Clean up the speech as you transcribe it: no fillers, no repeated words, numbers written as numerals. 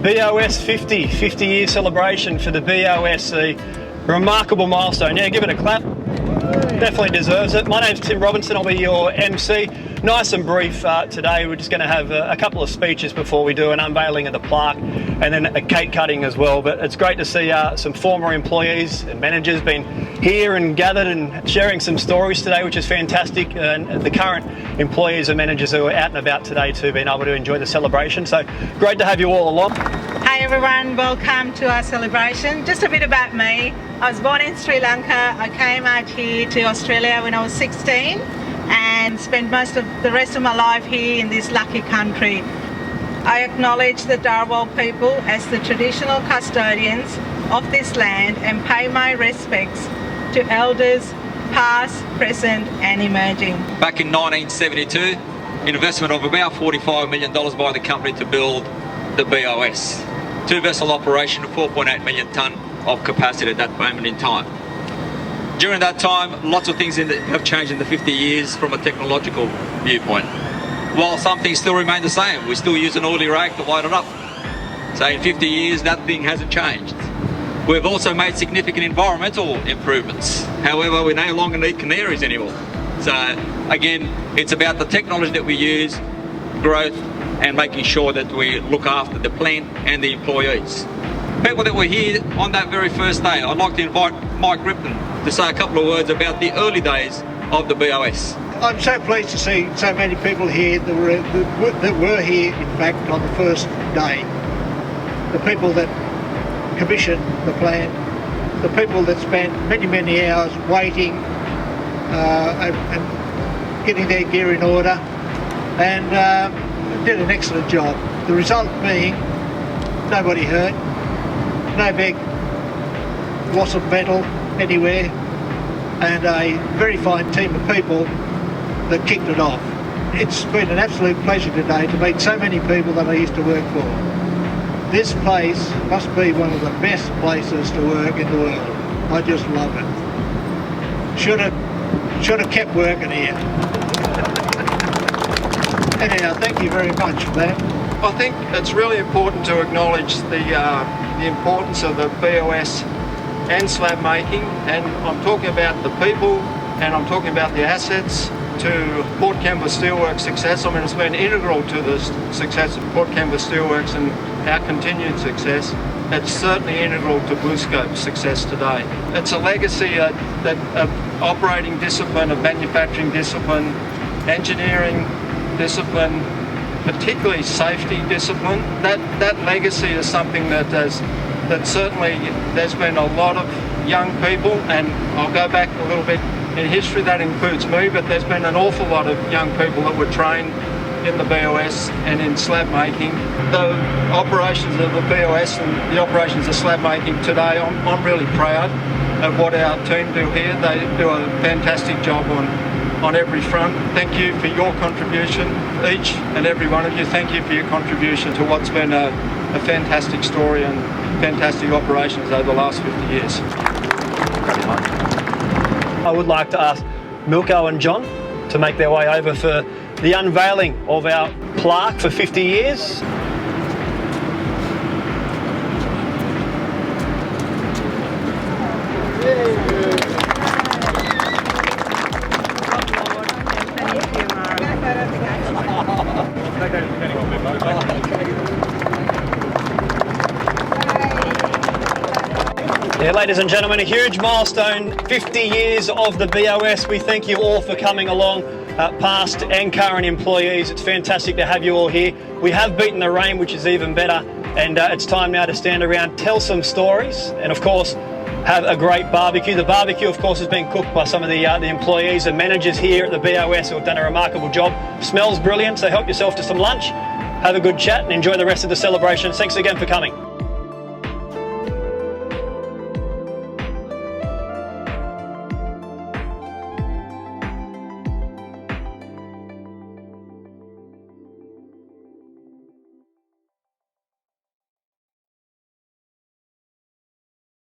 BOS 50 year celebration for the BOS, a remarkable milestone. Yeah, give it a clap. Definitely deserves it. My name's Tim Robinson, I'll be your MC. Nice and brief today. We're just going to have a couple of speeches before we do an unveiling of the plaque and then a cake cutting as well. But it's great to see some former employees and managers been here and gathered and sharing some stories today, which is fantastic. And the current employees and managers who are out and about today too, being able to enjoy the celebration. So great to have you all along. Hi everyone, welcome to our celebration. Just a bit about me. I was born in Sri Lanka. I came out here to Australia when I was 16 and spent most of the rest of my life here in this lucky country. I acknowledge the Dharawal people as the traditional custodians of this land and pay my respects to elders past, present and emerging. Back in 1972, investment of about $45 million by the company to build the BOS. 2-vessel operation, 4.8 million tonne of capacity at that moment in time. During that time, lots of things have changed in the 50 years from a technological viewpoint. While some things still remain the same, we still use an oily rag to light it up. So in 50 years, that thing hasn't changed. We've also made significant environmental improvements. However, we no longer need canaries anymore. So again, it's about the technology that we use, growth, and making sure that we look after the plant and the employees. People that were here on that very first day, I'd like to invite Mike Gripton to say a couple of words about the early days of the BOS. I'm so pleased to see so many people here that were here, in fact, on the first day. The people that commissioned the plant, the people that spent many, many hours waiting and getting their gear in order, and did an excellent job. The result being nobody hurt, no big loss of metal anywhere, and a very fine team of people that kicked it off. It's been an absolute pleasure today to meet so many people that I used to work for. This place must be one of the best places to work in the world. I just love it. Should have kept working here. Anyhow, thank you very much for that. I think it's really important to acknowledge the importance of the BOS and slab making, and I'm talking about the people and I'm talking about the assets to Port Kembla Steelworks' success. I mean, it's been integral to the success of Port Kembla Steelworks and our continued success. It's certainly integral to BlueScope's success today. It's a legacy of operating discipline, of manufacturing discipline, engineering discipline, particularly safety discipline. That legacy is something that certainly there's been a lot of young people, and I'll go back a little bit in history, that includes me, but there's been an awful lot of young people that were trained in the BOS and in slab making. The operations of the BOS and the operations of slab making today, I'm really proud of what our team do here. They do a fantastic job on every front. Thank you for your contribution, each and every one of you. Thank you for your contribution to what's been a fantastic story and fantastic operations over the last 50 years. I would like to ask Milco and John to make their way over for the unveiling of our plaque for 50 years. Yeah, ladies and gentlemen, a huge milestone, 50 years of the BOS. We thank you all for coming along, past and current employees. It's fantastic to have you all here. We have beaten the rain, which is even better, and it's time now to stand around, tell some stories, and of course, have a great barbecue. The barbecue, of course, has been cooked by some of the employees and managers here at the BOS who have done a remarkable job. Smells brilliant, so help yourself to some lunch, have a good chat, and enjoy the rest of the celebration. Thanks again for coming.